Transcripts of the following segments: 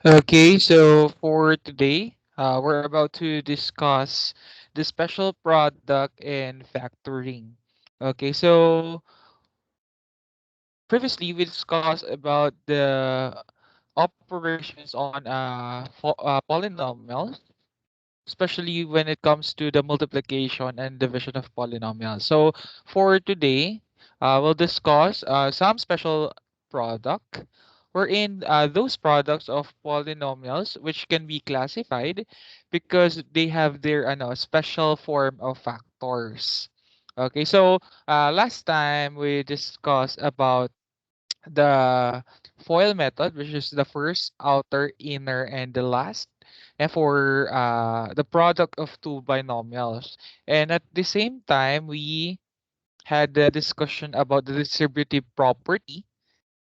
Okay, so for today, we're about to discuss the special product in factoring. Okay, so previously we discussed about the operations on polynomials, especially when it comes to the multiplication and division of polynomials. So for today, we'll discuss some special product wherein those products of polynomials which can be classified because they have their special form of factors. Okay, so last time we discussed about the FOIL method, which is the first, outer, inner, and the last, and for the product of two binomials. And at the same time, we had the discussion about the distributive property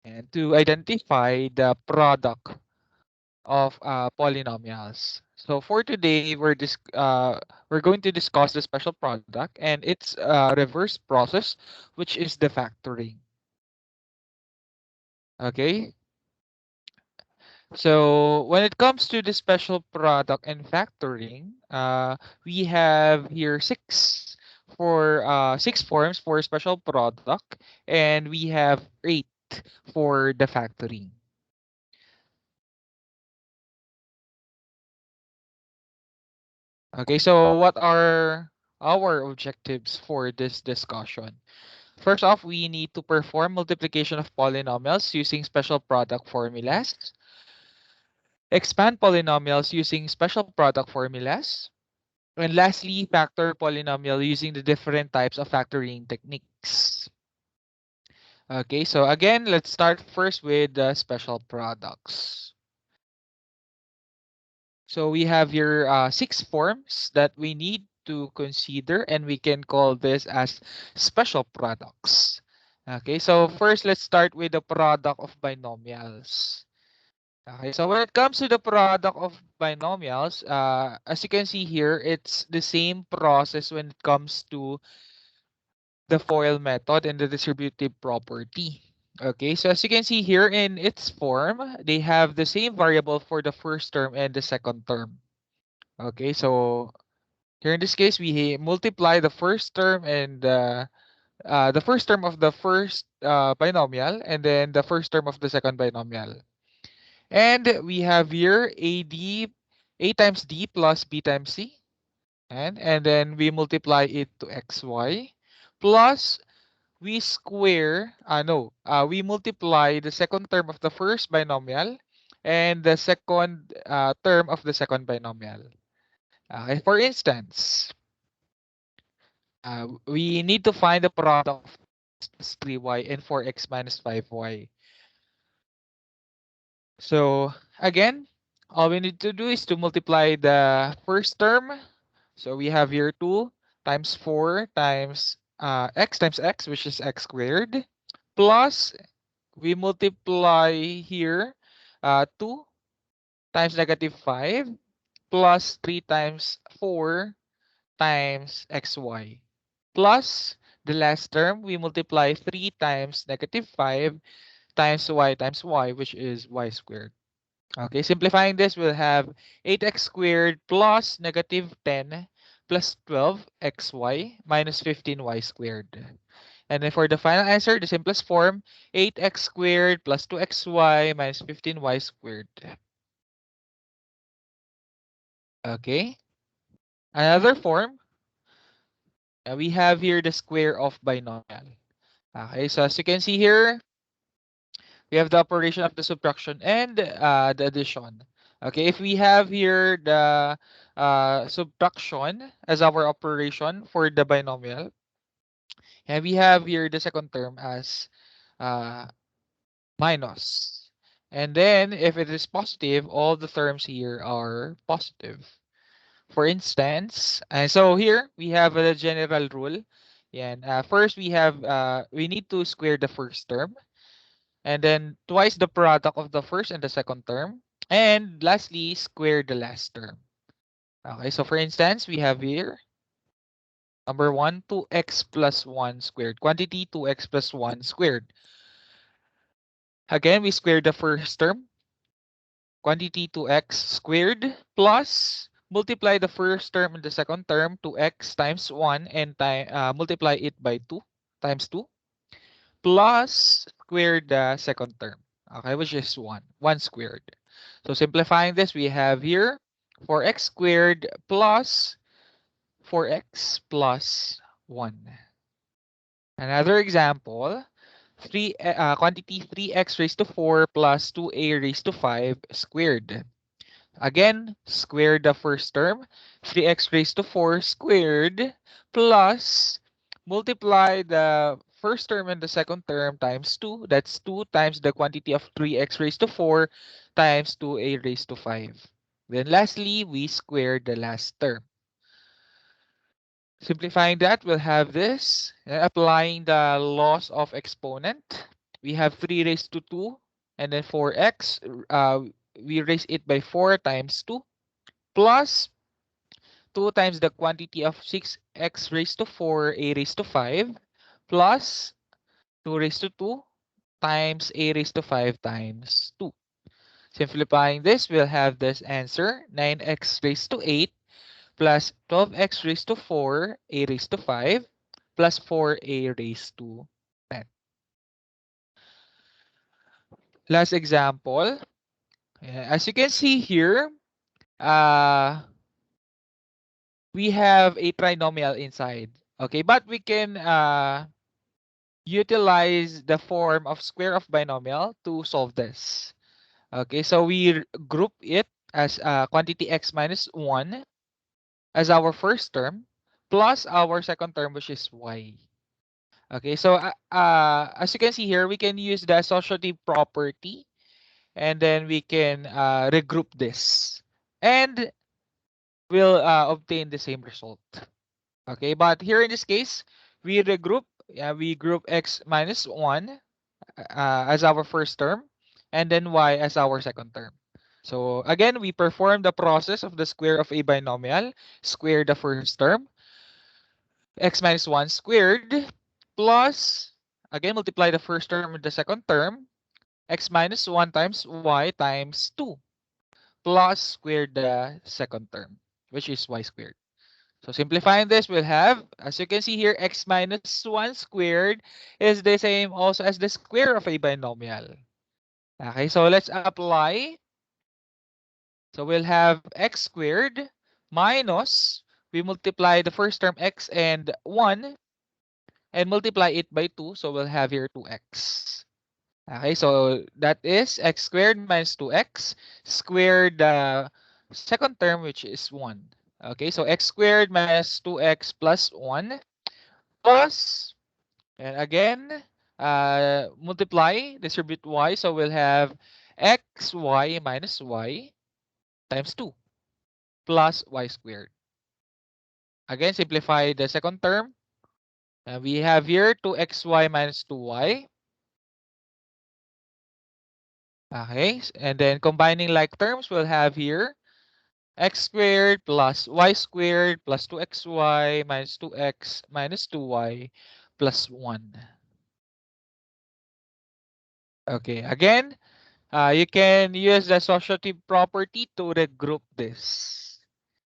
and to identify the product of polynomials. So for today, we're going to discuss the special product and its reverse process, which is the factoring. Okay, so when it comes to the special product and factoring, we have here six forms for special product, and we have eight for the factoring. Okay, so what are our objectives for this discussion? First off, we need to perform multiplication of polynomials using special product formulas, expand polynomials using special product formulas, and lastly, factor polynomial using the different types of factoring techniques. Okay, so again, let's start first with the special products. So we have your six forms that we need to consider, and we can call this as special products. Okay, so first let's start with the product of binomials. Okay, so when it comes to the product of binomials, as you can see here, it's the same process when it comes to the FOIL method and the distributive property. Okay, so as you can see here in its form, they have the same variable for the first term and the second term. Okay, so here in this case, we multiply the first term and the first term of the first binomial and then the first term of the second binomial. And we have here a times d plus b times c. And then we multiply it to xy plus we square, no, we multiply the second term of the first binomial and the second term of the second binomial. For instance, we need to find the product of 3y and 4x minus 5y. So again, all we need to do is to multiply the first term. So we have here 2 times 4 times x, which is x squared, plus we multiply here 2 times negative 5 plus 3 times 4 times xy plus the last term we multiply 3 times negative 5 times y, which is y squared. Okay, simplifying this, we'll have 8x squared plus negative 10 plus 12xy minus 15y squared. And then for the final answer, the simplest form, 8x squared plus 2xy minus 15y squared. Okay. Another form, we have here the square of binomial. Okay, so as you can see here, we have the operation of the subtraction and the addition. Okay, if we have here the subtraction as our operation for the binomial, and we have here the second term as uh, minus. And then if it is positive, all the terms here are positive. For instance, and so here we have a general rule. And first we need to square the first term, and then twice the product of the first and the second term, and lastly square the last term. Okay, so for instance, we have here number one, 2x plus 1 squared. Quantity 2x plus 1 squared. Again, we square the first term. quantity 2x squared plus multiply the first term and the second term 2x times 1 and multiply it by 2 times 2 plus square the second term. Okay, which is 1. 1 squared. So simplifying this, we have here 4x squared plus 4x plus 1. Another example, quantity 3x raised to 4 plus 2a raised to 5 squared. Again, square the first term, 3x raised to 4 squared plus multiply the first term and the second term times 2. That's 2 times the quantity of 3x raised to 4 times 2a raised to 5. Then lastly, we square the last term. Simplifying that, we'll have this. Applying the laws of exponent, we have 3 raised to 2 and then 4x. We raise it by 4 times 2 plus 2 times the quantity of 6x raised to 4 a raised to 5 plus 2 raised to 2 times a raised to 5 times 2. Simplifying this, we'll have this answer 9x raised to 8 plus 12x raised to 4 a raised to 5 plus 4a raised to 10. Last example. As you can see here, uh, we have a trinomial inside. Okay, but we can utilize the form of square of binomial to solve this. Okay, so we group it as quantity x minus 1 as our first term plus our second term, which is y. Okay, so as you can see here, we can use the associative property and then we can regroup this and we'll obtain the same result. Okay, but here in this case, we regroup, we group x minus 1 as our first term and then y as our second term. So again, we perform the process of the square of a binomial, square the first term, x minus 1 squared plus, again, multiply the first term with the second term, x minus 1 times y times 2 plus square the second term, which is y squared. So simplifying this, we'll have, as you can see here, x minus 1 squared is the same also as the square of a binomial. Okay, so let's apply. So we'll have x squared minus, we multiply the first term x and 1 and multiply it by 2. So we'll have here 2x. Okay, so that is x squared minus 2x squared the second term, which is 1. Okay, so x squared minus 2x plus 1 plus, and again, multiply, distribute y. So we'll have xy minus y times 2 plus y squared. Again, simplify the second term. We have here 2xy minus 2y. Okay, and then combining like terms, we'll have here x squared plus y squared plus 2xy minus 2x minus 2y plus 1. Okay, again, you can use the associative property to regroup this.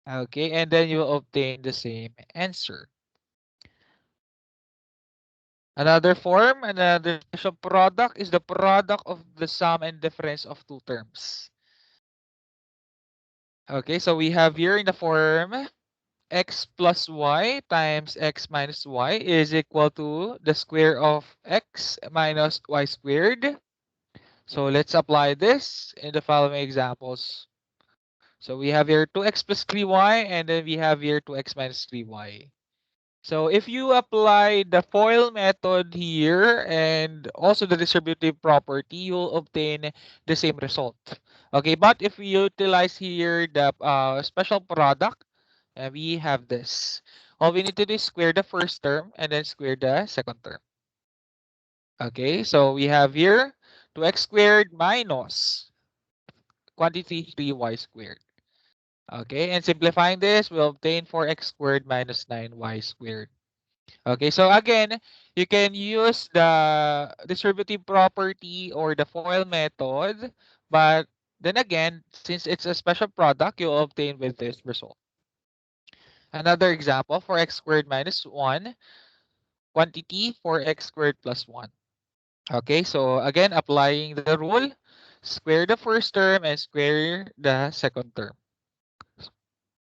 Okay, and then you will obtain the same answer. Another form, another special product is the product of the sum and difference of two terms. Okay, so we have here in the form x plus y times x minus y is equal to the square of x minus y squared. So let's apply this in the following examples. So we have here 2x plus 3y and then we have here 2x minus 3y. So if you apply the FOIL method here and also the distributive property, you'll obtain the same result. Okay, but if we utilize here the special product, we have this. All we need to do is square the first term and then square the second term. Okay, so we have here 2x squared minus quantity 3y squared. Okay, and simplifying this, we'll obtain 4x squared minus 9y squared. Okay, so again, you can use the distributive property or the FOIL method, but Then again, since it's a special product, you'll obtain with this result. Another example, for x squared minus 1, quantity for x squared plus 1. Okay, so again, applying the rule, square the first term and square the second term.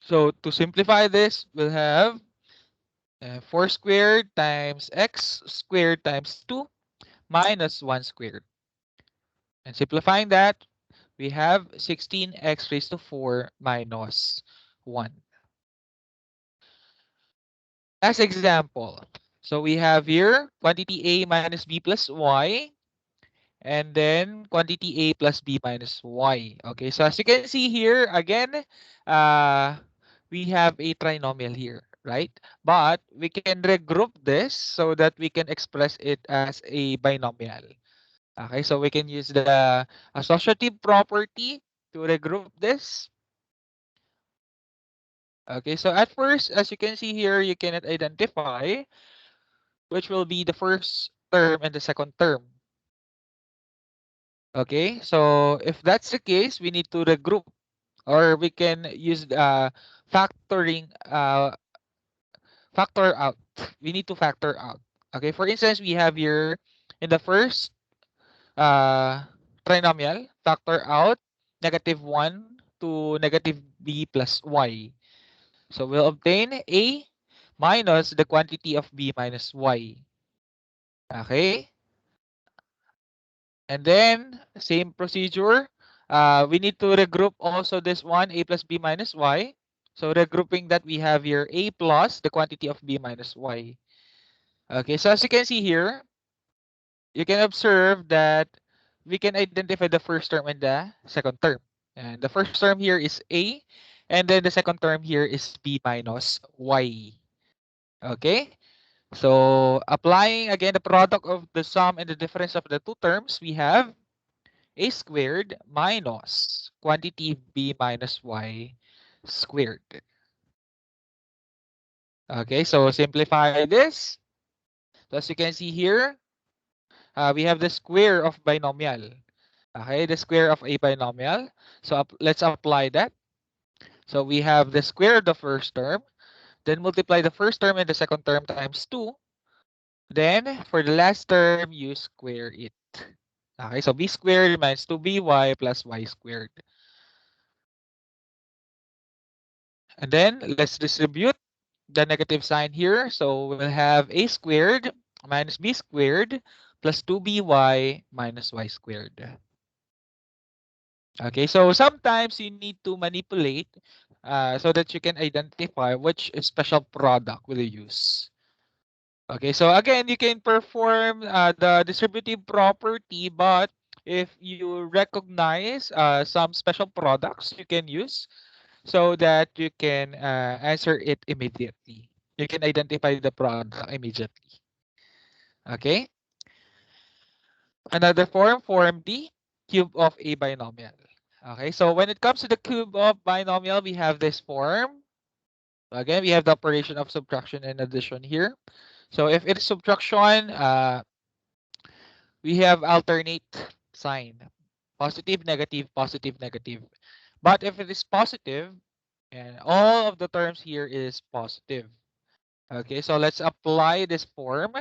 So to simplify this, we'll have 4 squared times x squared times 2 minus 1 squared. And simplifying that, we have 16x raised to 4 minus 1. Last example. So we have here quantity a minus b plus y, and then quantity a plus b minus y. Okay, so as you can see here, again, uh, we have a trinomial here, right? But we can regroup this so that we can express it as a binomial. Okay, so we can use the associative property to regroup this. Okay, so at first, as you can see here, you cannot identify which will be the first term and the second term. Okay, so if that's the case, we need to regroup, or we can use factoring, factor out. We need to factor out. Okay, for instance, we have here in the first trinomial, factor out -1 to -b plus y. So we'll obtain a minus the quantity of b minus y. Okay, and then same procedure. We need to regroup also this one, a plus b minus y. So regrouping that, we have here a plus the quantity of b minus y. Okay, so as you can see here, you can observe that we can identify the first term and the second term. And the first term here is a, and then the second term here is b minus y. Okay, so applying again the product of the sum and the difference of the two terms, we have a squared minus quantity b minus y squared. Okay, so simplify this. So as you can see here, we have the square of binomial. Okay, the square of a binomial. So let's apply that. So we have the square of the first term, then multiply the first term and the second term times 2. Then for the last term, you square it. Okay, so b squared minus 2by plus y squared. And then let's distribute the negative sign here. So we'll have a squared minus b squared plus 2by minus y squared. Okay, so sometimes you need to manipulate so that you can identify which special product will you use. Okay, so again, you can perform the distributive property, but if you recognize some special products you can use so that you can answer it immediately. You can identify the product immediately. Okay, another form, form D, cube of a binomial. Okay, so when it comes to the cube of binomial, we have this form. Again, we have the operation of subtraction and addition here. So if it is subtraction, we have alternate sign. Positive, negative, positive, negative. But if it is positive, and all of the terms here is positive. Okay, so let's apply this form.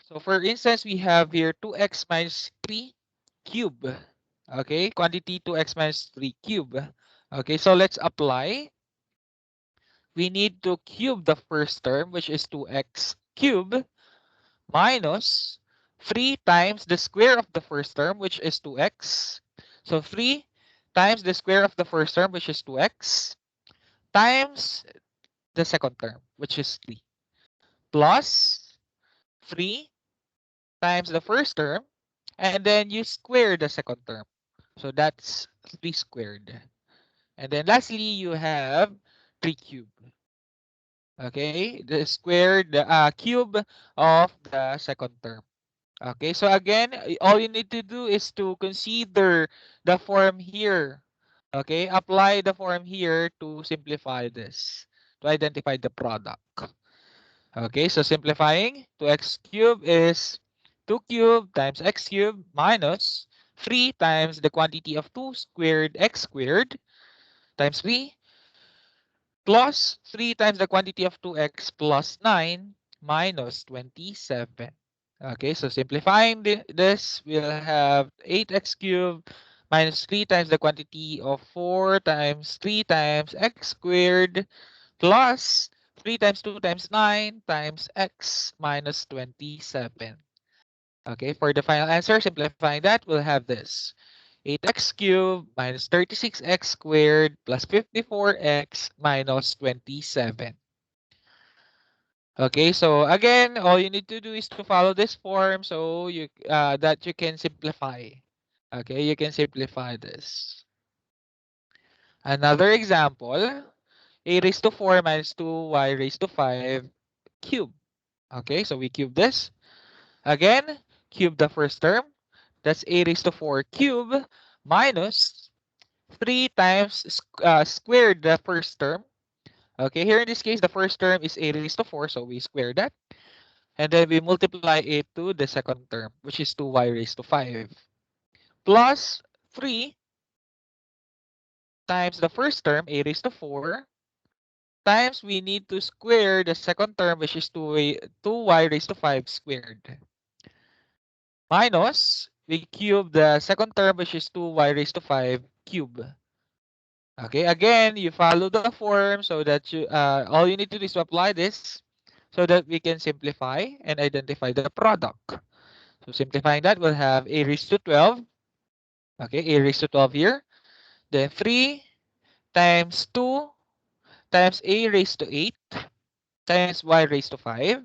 So for instance, we have here 2x minus 3 cube. Okay, quantity 2x minus 3 cube. Okay, so let's apply. We need to cube the first term, which is 2x cube, minus 3 times the square of the first term, which is 2x. So 3 times the square of the first term, which is 2x, times the second term, which is 3, plus 3 times the first term, and then you square the second term. So that's 3 squared. And then lastly, you have 3 cubed. Okay, the squared, the cube of the second term. Okay, so again, all you need to do is to consider the form here. Okay, apply the form here to simplify this, to identify the product. Okay, so simplifying, 2x cubed is 2 cubed times x cubed minus 3 times the quantity of 2 squared x squared times 3 plus 3 times the quantity of 2x plus 9 minus 27. Okay, so simplifying this, we'll have 8x cubed minus 3 times the quantity of 4 times 3 times x squared plus 3 times 2 times 9 times x minus 27. Okay, for the final answer, simplifying that, we'll have this. 8x cubed minus 36x squared plus 54x minus 27. Okay, so again, all you need to do is to follow this form so that you can simplify. Okay, you can simplify this. Another example, a raised to 4 minus 2y raised to 5 cube. Okay, so we cube this. Again, cube the first term. That's a raised to 4 cube minus 3 times squared the first term. Okay, here in this case, the first term is a raised to 4, so we square that. And then we multiply it to the second term, which is 2y raised to 5. Plus 3 times the first term, a raised to 4, times we need to square the second term, which is 2y raised to 5 squared. Minus, we cube the second term, which is 2y raised to 5 cube. Okay, again, you follow the form so that all you need to do is to apply this so that we can simplify and identify the product. So simplifying that, we'll have a raised to 12. Okay, a raised to 12 here. Then 3 times 2 times a raised to 8 times y raised to 5.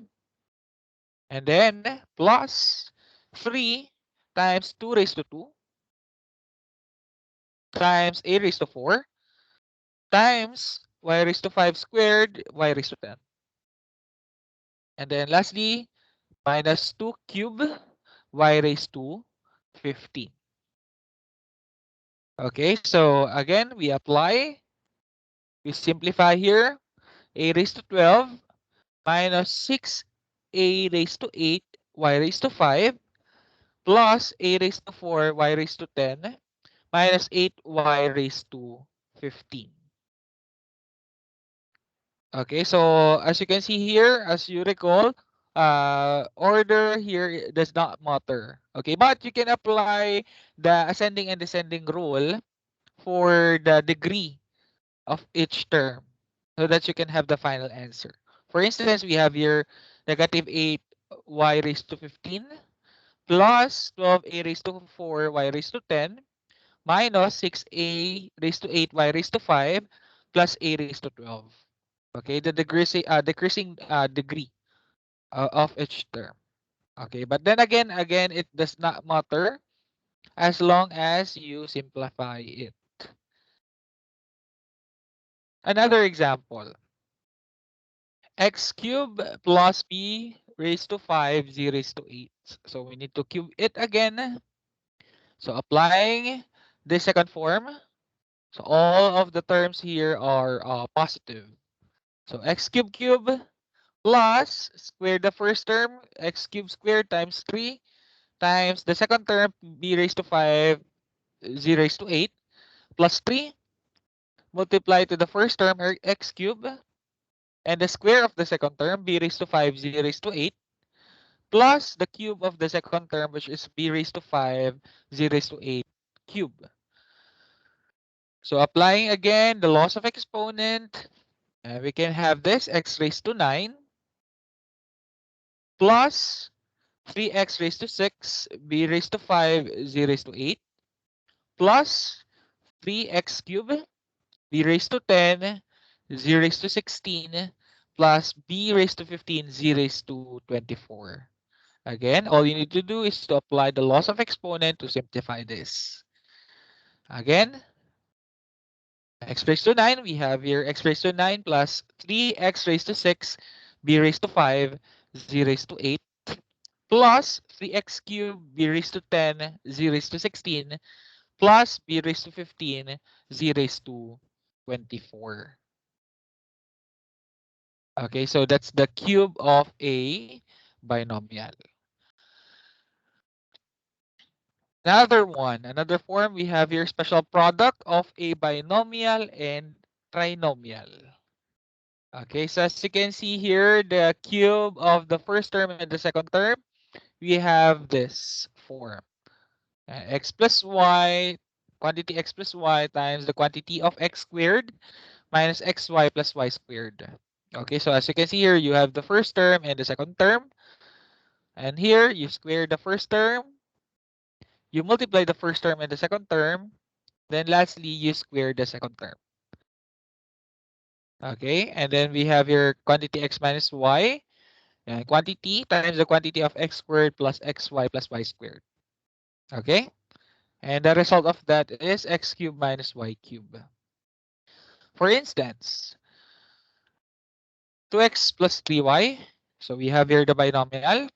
And then plus 3 times 2 raised to 2 times a raised to 4 times y raised to 5 squared y raised to 10. And then lastly, minus 2 cube y raised to 15. Okay, so again, we apply, we simplify here, a raised to 12 minus 6a raised to 8 y raised to 5 plus a raised to 4 y raised to 10 minus 8y raised to 15. Okay, so as you can see here, as you recall, order here does not matter. Okay, but you can apply the ascending and descending rule for the degree of each term so that you can have the final answer. For instance, we have here negative 8y raised to 15 plus 12a raised to 4y raised to 10 minus 6a raised to 8y raised to 5 plus a raised to 12. Okay, the decreasing degree of each term. Okay, but then again, it does not matter as long as you simplify it. Another example, x cubed plus b raised to 5 z raised to 8. So we need to cube it again. So applying the second form, so all of the terms here are positive. So x cube plus square the first term, x cubed squared times 3 times the second term, b raised to 5 z raised to 8 plus 3 multiply to the first term, x cubed, and the square of the second term, b raised to 5 z raised to 8 plus the cube of the second term, which is b raised to 5 z raised to 8 cube. So applying again the laws of exponent, we can have this x raised to 9 plus 3x raised to 6 b raised to 5 z raised to 8 plus 3x cubed b raised to 10 z raised to 16 plus b raised to 15 z raised to 24. Again, all you need to do is to apply the laws of exponent to simplify this. Again, x raised to 9, we have here x raised to 9 plus 3x raised to 6 b raised to 5 z raised to 8 plus 3x cubed b raised to 10 z raised to 16 plus b raised to 15 z raised to 24. Okay, so that's the cube of a binomial. Another form, we have here special product of a binomial and trinomial. Okay, so as you can see here, the cube of the first term and the second term, we have this form. X plus y, quantity x plus y times the quantity of x squared minus xy plus y squared. Okay, so as you can see here, you have the first term and the second term. And here, you square the first term, you multiply the first term and the second term, then lastly, you square the second term. Okay, and then we have here quantity x minus y, and quantity times the quantity of x squared plus xy plus y squared. Okay, and the result of that is x cubed minus y cubed. For instance, 2x plus 3y. So we have here the binomial.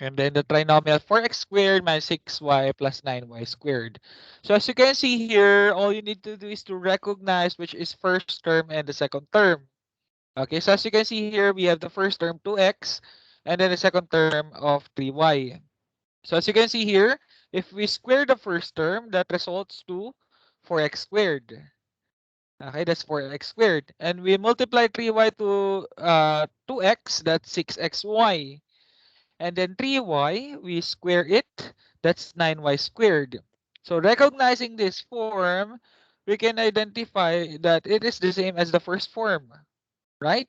And then the trinomial 4x squared minus 6y plus 9y squared. So as you can see here, all you need to do is to recognize which is first term and the second term. Okay, so as you can see here, we have the first term 2x and then the second term of 3y. So as you can see here, if we square the first term, that results to 4x squared. Okay, that's 4x squared. And we multiply 3y to 2x, that's 6xy. And then 3y, we square it, that's 9y squared. So recognizing this form, we can identify that it is the same as the first form, right?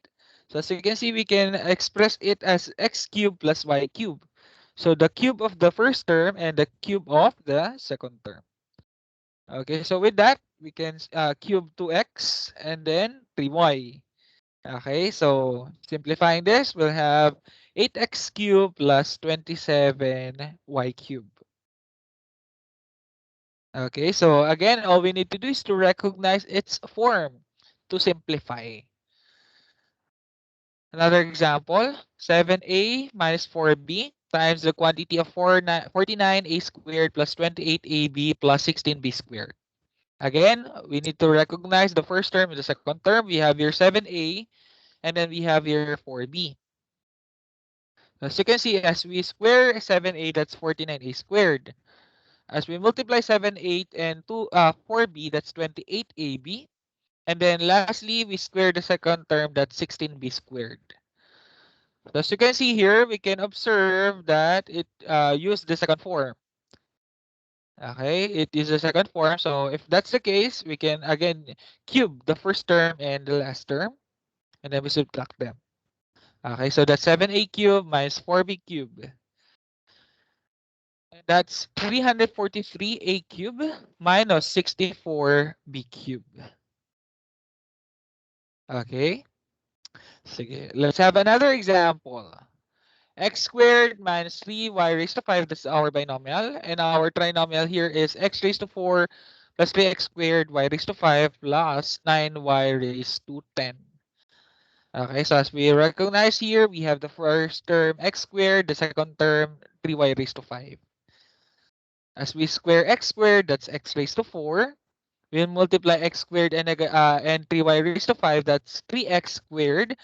So as you can see, we can express it as x cubed plus y cubed. So the cube of the first term and the cube of the second term. Okay, so with that, we can cube 2x and then 3y. Okay, so simplifying this, we'll have 8x cubed plus 27y cubed. Okay, so again, all we need to do is to recognize its form to simplify. Another example, 7a minus 4b times the quantity of 49a squared plus 28ab plus 16b squared. Again, we need to recognize the first term and the second term. We have here 7a and then we have here 4b. As you can see, as we square 7a, that's 49a squared. As we multiply 7, 8, and 4b, that's 28ab. And then lastly, we square the second term, that's 16b squared. So as you can see here, we can observe that it used the second form. Okay, it is the second form. So if that's the case, we can again cube the first term and the last term, and then we subtract them. Okay, so that's 7a cubed minus 4b cubed. And that's 343a cubed minus 64b cubed. Okay, sige. Let's have another example. X squared minus 3y raised to 5, that's our binomial. And our trinomial here is x raised to 4 plus 3x squared y raised to 5 plus 9y raised to 10. Okay, so as we recognize here, we have the first term x squared, the second term 3y raised to 5. As we square x squared, that's x raised to 4. We'll multiply x squared and 3y raised to 5, that's 3x squared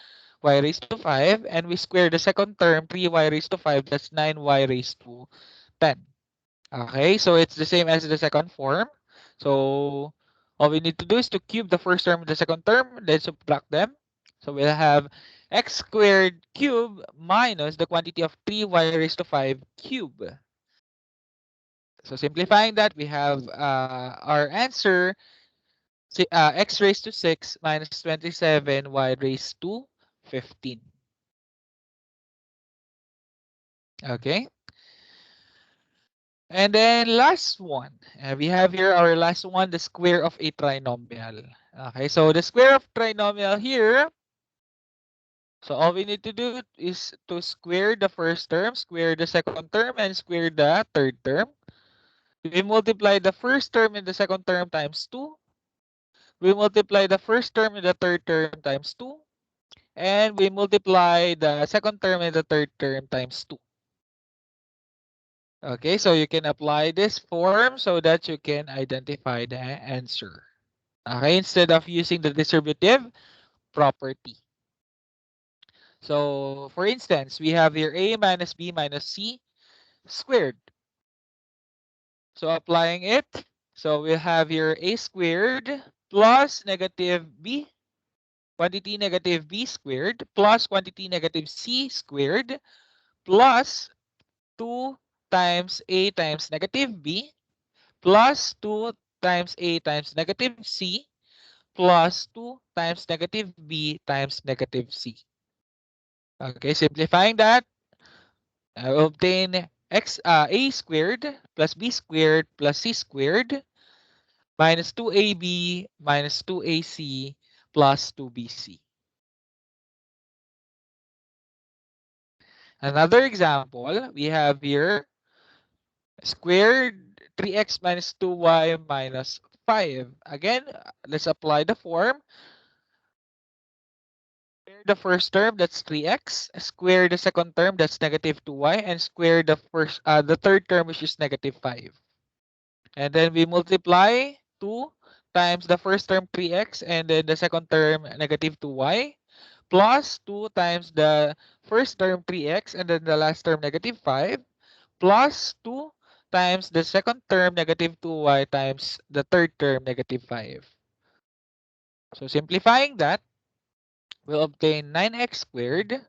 y raised to 5. And we square the second term, 3y raised to 5, that's 9y raised to 10. Okay, so it's the same as the second form. So all we need to do is to cube the first term and the second term, then subtract them. So we'll have x squared cube minus the quantity of 3y raised to 5 cube. So simplifying that, we have our answer, x raised to 6 minus 27 y raised to 15. Okay. And then last one, we have here our last one, the square of a trinomial. Okay, so the square of trinomial here, so all we need to do is to square the first term, square the second term, and square the third term. We multiply the first term and the second term times 2. We multiply the first term and the third term times 2. And we multiply the second term and the third term times 2. Okay, so you can apply this form so that you can identify the answer. Okay, instead of using the distributive property. So for instance, we have here a minus b minus c squared. So applying it, so we have here a squared plus negative b, quantity negative b squared plus quantity negative c squared plus 2 times a times negative b plus 2 times a times negative c plus 2 times negative b times negative c. Okay, simplifying that, I will obtain a squared plus b squared plus c squared minus 2ab minus 2ac plus 2bc. Another example, we have here squared 3x minus 2y minus 5. Again, let's apply the form. Square the first term, that's 3x. Square the second term, that's negative 2y. And square the third term, which is negative 5. And then we multiply 2 times the first term 3x and then the second term negative 2y plus 2 times the first term 3x and then the last term negative 5 plus 2 times the second term negative 2y times the third term negative 5. So simplifying that, we'll obtain 9x squared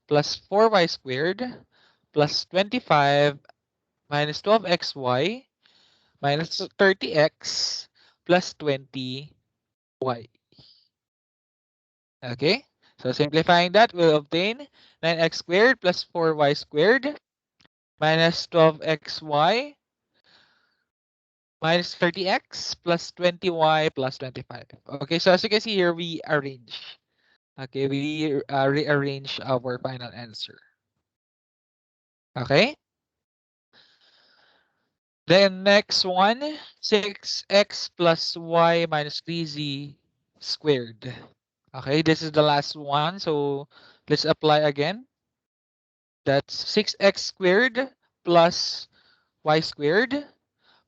plus 4y squared plus 25 minus 12xy minus 30x plus 20y. Okay, so simplifying that, we'll obtain 9x squared plus 4y squared minus 12xy minus 30x plus 20y plus 25. Okay, so as you can see here, we arrange. Okay, we rearrange our final answer. Okay, then next one, 6x plus y minus 3z squared. Okay, this is the last one, so let's apply again. That's 6x squared plus y squared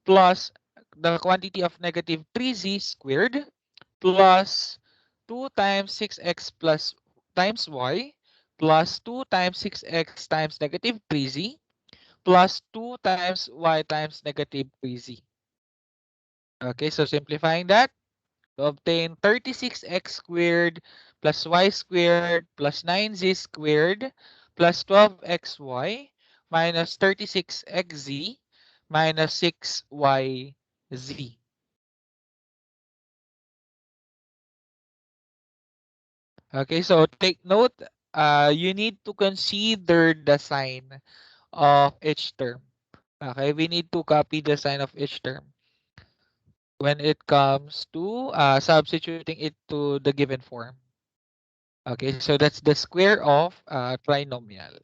plus the quantity of negative 3z squared plus 2 times 6x plus times y plus 2 times 6x times negative 3z plus 2 times y times negative 3z. Okay, so simplifying that, to obtain 36x squared plus y squared plus 9z squared plus 12xy minus 36xz minus 6yz. Okay, so take note, you need to consider the sign of each term. Okay, we need to copy the sign of each term when it comes to substituting it to the given form. Okay, so that's the square of trinomial.